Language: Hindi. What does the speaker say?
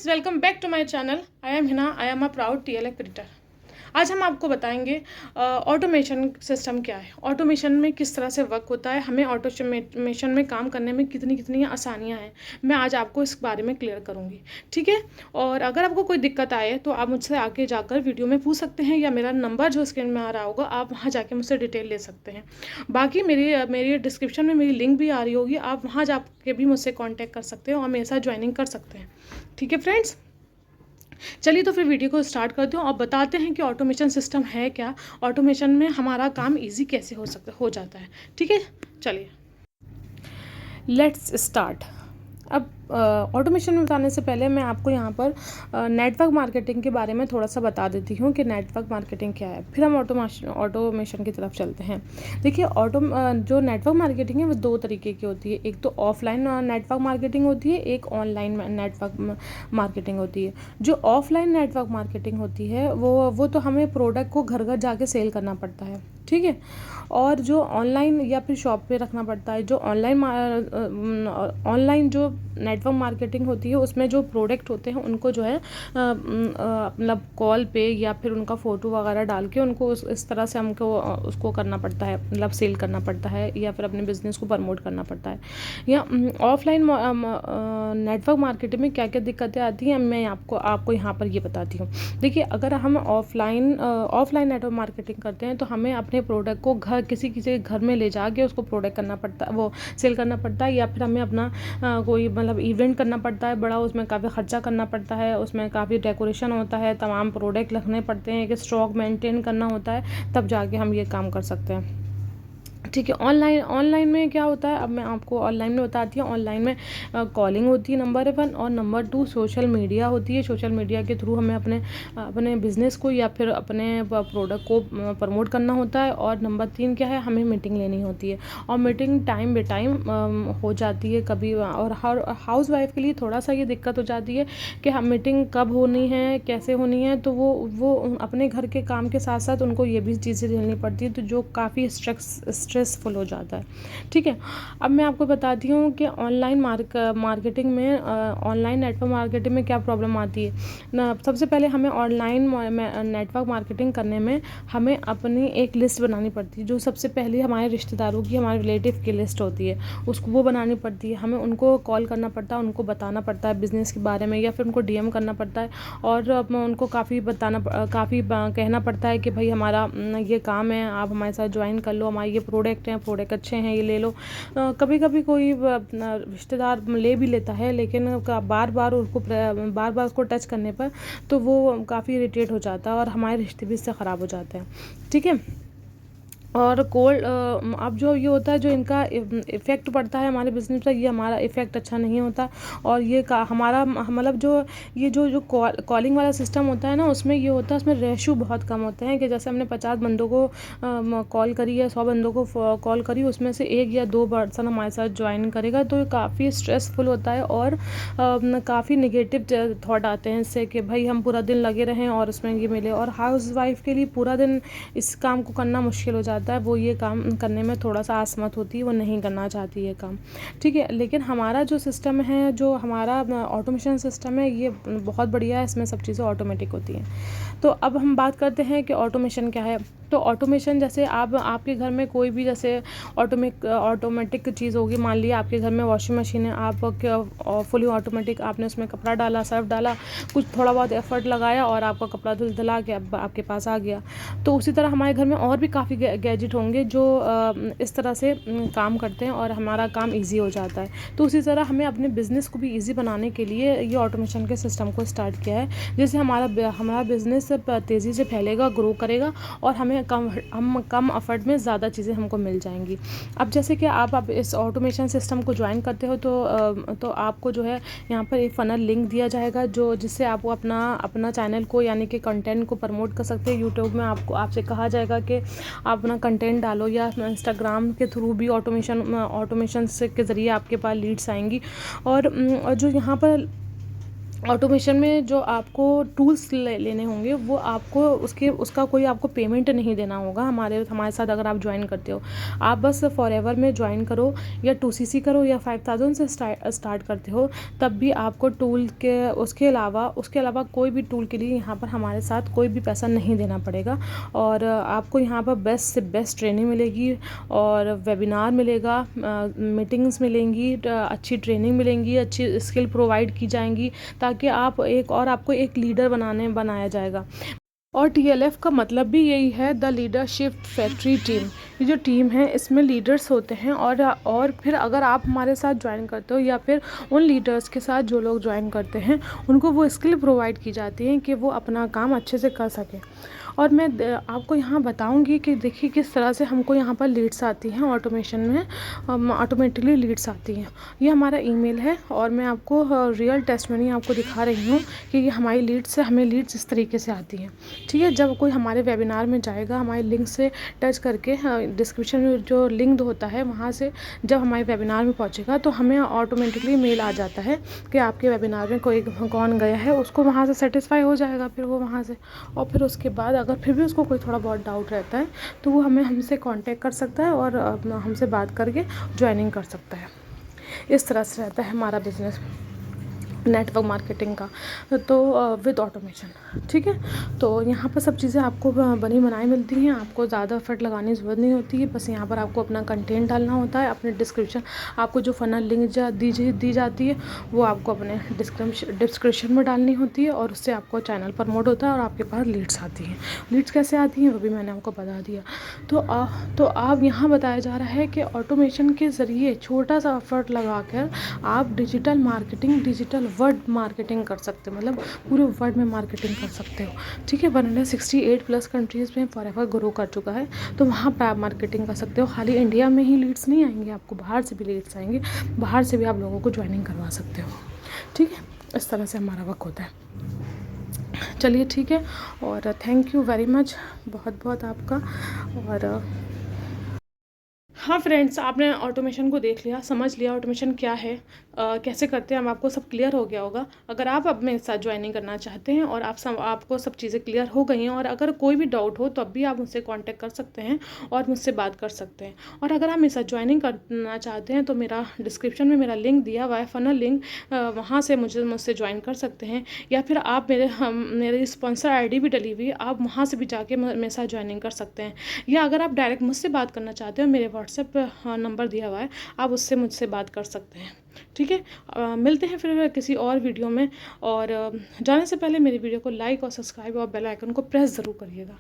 Friends, welcome back to my channel. I am Hina. I am a proud TLF editor. आज हम आपको बताएंगे ऑटोमेशन सिस्टम क्या है, ऑटोमेशन में किस तरह से वर्क होता है, हमें ऑटोमेशन में काम करने में कितनी कितनी आसानियां हैं। मैं आज आपको इस बारे में क्लियर करूंगी, ठीक है। और अगर आपको कोई दिक्कत आए तो आप मुझसे आगे जाकर वीडियो में पूछ सकते हैं, या मेरा नंबर जो स्क्रीन में आ रहा होगा आप वहाँ जाके मुझसे डिटेल ले सकते हैं। बाकी मेरी डिस्क्रिप्शन में मेरी लिंक भी आ रही होगी, आप वहाँ जाके भी मुझसे कॉन्टैक्ट कर सकते हैं और मेरे साथ ज्वाइनिंग कर सकते हैं, ठीक है फ्रेंड्स। चलिए तो फिर वीडियो को स्टार्ट करते हैं और बताते हैं कि ऑटोमेशन सिस्टम है क्या, ऑटोमेशन में हमारा काम इजी कैसे हो जाता है, ठीक है। चलिए लेट्स स्टार्ट। अब ऑटोमेशन में बताने से पहले मैं आपको यहाँ पर नेटवर्क मार्केटिंग के बारे में थोड़ा सा बता देती हूँ कि नेटवर्क मार्केटिंग क्या है, फिर हम ऑटोमेशन की तरफ चलते हैं। देखिए जो नेटवर्क मार्केटिंग है वो दो तरीके की होती है। एक तो ऑफलाइन नेटवर्क मार्केटिंग होती है, एक ऑनलाइन नेटवर्क मार्केटिंग होती है। जो ऑफलाइन नेटवर्क मार्केटिंग होती है वो तो हमें प्रोडक्ट को घर घर जाके सेल करना पड़ता है, ठीक है। और जो ऑनलाइन या फिर शॉप पे रखना पड़ता है, जो ऑनलाइन जो नेटवर्क मार्केटिंग होती है उसमें जो प्रोडक्ट होते हैं उनको जो है मतलब कॉल पे या फिर उनका फ़ोटो वगैरह डाल के उनको इस तरह से हमको उसको करना पड़ता है, मतलब सेल करना पड़ता है या फिर अपने बिजनेस को प्रमोट करना पड़ता है। या ऑफलाइन नेटवर्क मार्केटिंग में क्या क्या दिक्कतें आती हैं मैं आपको यहाँ पर ये बताती हूँ। देखिए, अगर हम ऑफलाइन नेटवर्क मार्केटिंग करते हैं तो हमें अपने प्रोडक्ट को किसी के घर में ले जाके उसको प्रोडक्ट करना पड़ता है, वो सेल करना पड़ता है, या फिर हमें अपना कोई मतलब इवेंट करना पड़ता है बड़ा, उसमें काफ़ी खर्चा करना पड़ता है, उसमें काफ़ी डेकोरेशन होता है, तमाम प्रोडक्ट रखने पड़ते हैं, कि स्टॉक मेंटेन करना होता है, तब जाके हम ये काम कर सकते हैं, ठीक है। ऑनलाइन में क्या होता है, अब मैं आपको ऑनलाइन में बताती हूँ। ऑनलाइन में कॉलिंग होती है नंबर 1, और नंबर 2 सोशल मीडिया होती है। सोशल मीडिया के थ्रू हमें अपने बिजनेस को या फिर अपने प्रोडक्ट को प्रमोट करना होता है। और नंबर 3 क्या है, हमें मीटिंग लेनी होती है, और मीटिंग टाइम बे टाइम हो जाती है कभी। और हर हाउस वाइफ के लिए थोड़ा सा ये दिक्कत हो जाती है कि हम मीटिंग कब होनी है, कैसे होनी है, तो वो अपने घर के काम के साथ साथ उनको ये भी चीज़ें झेलनी पड़ती है, तो जो काफ़ी स्ट्रेसफुल हो जाता है, ठीक है। अब मैं आपको बताती हूँ कि ऑनलाइन मार्केटिंग में ऑनलाइन नेटवर्क मार्केटिंग में क्या प्रॉब्लम आती है। सबसे पहले हमें ऑनलाइन नेटवर्क मार्केटिंग करने में हमें अपनी एक लिस्ट बनानी पड़ती है। जो सबसे पहले हमारे रिश्तेदारों की, हमारे रिलेटिव की लिस्ट होती है, उसको वो बनानी पड़ती है। हमें उनको कॉल करना पड़ता है, उनको बताना पड़ता है बिज़नेस के बारे में, या फिर उनको DM करना पड़ता है, और उनको काफ़ी कहना पड़ता है कि भाई हमारा ये काम है, आप हमारे साथ ज्वाइन कर लो, हमारे ये प्रोडक्ट हैं, प्रोडक्ट अच्छे हैं, ये ले लो। कभी कभी कोई रिश्तेदार ले भी लेता है, लेकिन बार बार उसको टच करने पर तो वो काफ़ी इरिटेट हो जाता है और हमारे रिश्ते भी इससे ख़राब हो जाते हैं, ठीक है। और अब जो ये होता है, जो इनका इफ़ेक्ट पड़ता है हमारे बिजनेस पर, ये हमारा इफ़ेक्ट अच्छा नहीं होता। और ये हमारा मतलब जो कॉलिंग वाला सिस्टम होता है ना, उसमें ये होता है, उसमें रेशो बहुत कम होते हैं। कि जैसे हमने 50 बंदों को कॉल करी या 100 बंदों को कॉल करी, उसमें से 1 या 2 पर्सन हमारे साथ ज्वाइन करेगा, तो ये काफ़ी स्ट्रेसफुल होता है। और काफ़ी निगेटिव थॉट आते हैं इससे कि भाई हम पूरा दिन लगे रहें और उसमें ये मिले। और हाउस वाइफ के लिए पूरा दिन इस काम को करना मुश्किल हो जाता है, वो ये काम करने में थोड़ा सा असमर्थ होती है, वो नहीं करना चाहती ये काम, ठीक है। लेकिन हमारा जो सिस्टम है, जो हमारा ऑटोमेशन सिस्टम है, ये बहुत बढ़िया है, इसमें सब चीज़ें ऑटोमेटिक होती हैं। तो अब हम बात करते हैं कि ऑटोमेशन क्या है। तो ऑटोमेशन, जैसे आपके घर में कोई भी जैसे ऑटोमेटिक चीज़ होगी, मान लिया आपके घर में वॉशिंग मशीन है, आप फुली ऑटोमेटिक, आपने उसमें कपड़ा डाला, सर्फ डाला, कुछ थोड़ा बहुत एफर्ट लगाया और आपका कपड़ा धुलधुला के अब आपके पास आ गया। तो उसी तरह हमारे घर में और भी काफ़ी गैजेट होंगे जो इस तरह से काम करते हैं और हमारा काम ईजी हो जाता है। तो उसी तरह हमें अपने बिज़नेस को भी ईजी बनाने के लिए ये ऑटोमेशन के सिस्टम को स्टार्ट किया है, जिससे हमारा बिज़नेस तेज़ी से फैलेगा, ग्रो करेगा, और हम कम एफर्ट में ज़्यादा चीज़ें हमको मिल जाएंगी। अब जैसे कि आप इस ऑटोमेशन सिस्टम को ज्वाइन करते हो तो आपको जो है यहाँ पर एक फनल लिंक दिया जाएगा, जिससे आपको अपना चैनल को, यानी कि कंटेंट को प्रमोट कर सकते हैं। यूट्यूब में आपसे कहा जाएगा कि आप अपना कंटेंट डालो, या इंस्टाग्राम के थ्रू भी ऑटोमेशन से के ज़रिए आपके पास लीड्स आएंगी। और जो यहाँ पर ऑटोमेशन में जो आपको टूल्स लेने होंगे वो आपको उसका कोई आपको पेमेंट नहीं देना होगा। हमारे साथ अगर आप ज्वाइन करते हो, आप बस फॉरएवर में ज्वाइन करो या 2cc करो या 5000 से स्टार्ट करते हो, तब भी आपको टूल के उसके अलावा कोई भी टूल के लिए यहाँ पर हमारे साथ कोई भी पैसा नहीं देना पड़ेगा। और आपको यहाँ पर बेस्ट से बेस्ट ट्रेनिंग मिलेगी और वेबिनार मिलेगा, मीटिंग्स मिलेंगी, अच्छी ट्रेनिंग मिलेंगी, अच्छी स्किल प्रोवाइड की जाएंगी, ताकि आपको एक लीडर बनाया जाएगा। और TLF का मतलब भी यही है, द लीडरशिप फैक्ट्री टीम। ये जो टीम है इसमें लीडर्स होते हैं और फिर अगर आप हमारे साथ ज्वाइन करते हो या फिर उन लीडर्स के साथ जो लोग ज्वाइन करते हैं उनको वो स्किल प्रोवाइड की जाती है कि वो अपना काम अच्छे से कर सकें। और मैं आपको यहाँ बताऊँगी कि देखिए किस तरह से हमको यहाँ पर लीड्स आती हैं ऑटोमेशन में, ऑटोमेटिकली लीड्स आती हैं। ये हमारा ईमेल है और मैं आपको रियल टेस्टमनी आपको दिखा रही हूँ कि ये हमें लीड्स इस तरीके से आती हैं। ठीक है, जब कोई हमारे वेबिनार में जाएगा, हमारे लिंक से टच करके डिस्क्रिप्शन में जो लिंक होता है वहाँ से जब हमारे वेबिनार में पहुँचेगा तो हमें ऑटोमेटिकली मेल आ जाता है कि आपके वेबिनार में कौन गया है, उसको वहाँ से सेटिस्फाई हो जाएगा फिर वो वहाँ से। और फिर उसके बाद अगर फिर भी उसको कोई थोड़ा बहुत डाउट रहता है तो वो हमसे कांटेक्ट कर सकता है और हमसे बात करके ज्वाइनिंग कर सकता है। इस तरह से रहता है हमारा बिज़नेस नेटवर्क मार्केटिंग का, तो विद ऑटोमेशन। ठीक है, तो यहाँ पर सब चीज़ें आपको बनी बनाई मिलती हैं, आपको ज़्यादा एफर्ट लगाने की ज़रूरत नहीं होती है। बस यहाँ पर आपको अपना कंटेंट डालना होता है, अपने डिस्क्रिप्शन, आपको जो फनल लिंक दी जाती है वो आपको अपने डिस्क्रिप्शन में डालनी होती है और उससे आपको चैनल प्रमोट होता है और आपके पास लीड्स आती हैं। लीड्स कैसे आती हैं वो भी मैंने आपको बता दिया। तो आप यहाँ बताया जा रहा है कि ऑटोमेशन के ज़रिए छोटा सा एफर्ट लगा कर आप digital marketing, digital word marketing कर सकते हो, मतलब पूरे वर्ल्ड में मार्केटिंग कर सकते हो। ठीक है, 168+ कंट्रीज़ में फॉरएवर ग्रो कर चुका है, तो वहाँ पर आप मार्केटिंग कर सकते हो। खाली इंडिया में ही लीड्स नहीं आएंगे, आपको बाहर से भी लीड्स आएंगे, बाहर से भी आप लोगों को ज्वाइनिंग करवा सकते हो। ठीक है, इस तरह से हमारा वर्क होता है। चलिए ठीक है, और थैंक यू वेरी मच, बहुत बहुत आपका। और हाँ फ्रेंड्स, आपने ऑटोमेशन को देख लिया, समझ लिया ऑटोमेशन क्या है, कैसे करते हैं, अब आपको सब क्लियर हो गया होगा। अगर आप अब मेरे साथ ज्वाइनिंग करना चाहते हैं और आपको सब चीज़ें क्लियर हो गई हैं और अगर कोई भी डाउट हो तो अब भी आप मुझसे कांटेक्ट कर सकते हैं और मुझसे बात कर सकते हैं। और अगर आप मेरे साथ ज्वाइनिंग करना चाहते हैं तो मेरा डिस्क्रिप्शन में मेरा लिंक दिया हुआ है, फनल लिंक, वहाँ से मुझसे ज्वाइन कर सकते हैं। या फिर आप मेरी स्पॉन्सर ID भी डली हुई है, आप वहाँ से भी जाके मेरे साथ ज्वाइनिंग कर सकते हैं। या अगर आप डायरेक्ट मुझसे बात करना चाहते हो, मेरे व्हाट्सएप नंबर दिया हुआ है, आप उससे मुझसे बात कर सकते हैं। ठीक है, मिलते हैं फिर किसी और वीडियो में। और जाने से पहले मेरी वीडियो को लाइक और सब्सक्राइब और बेल आइकन को प्रेस ज़रूर करिएगा।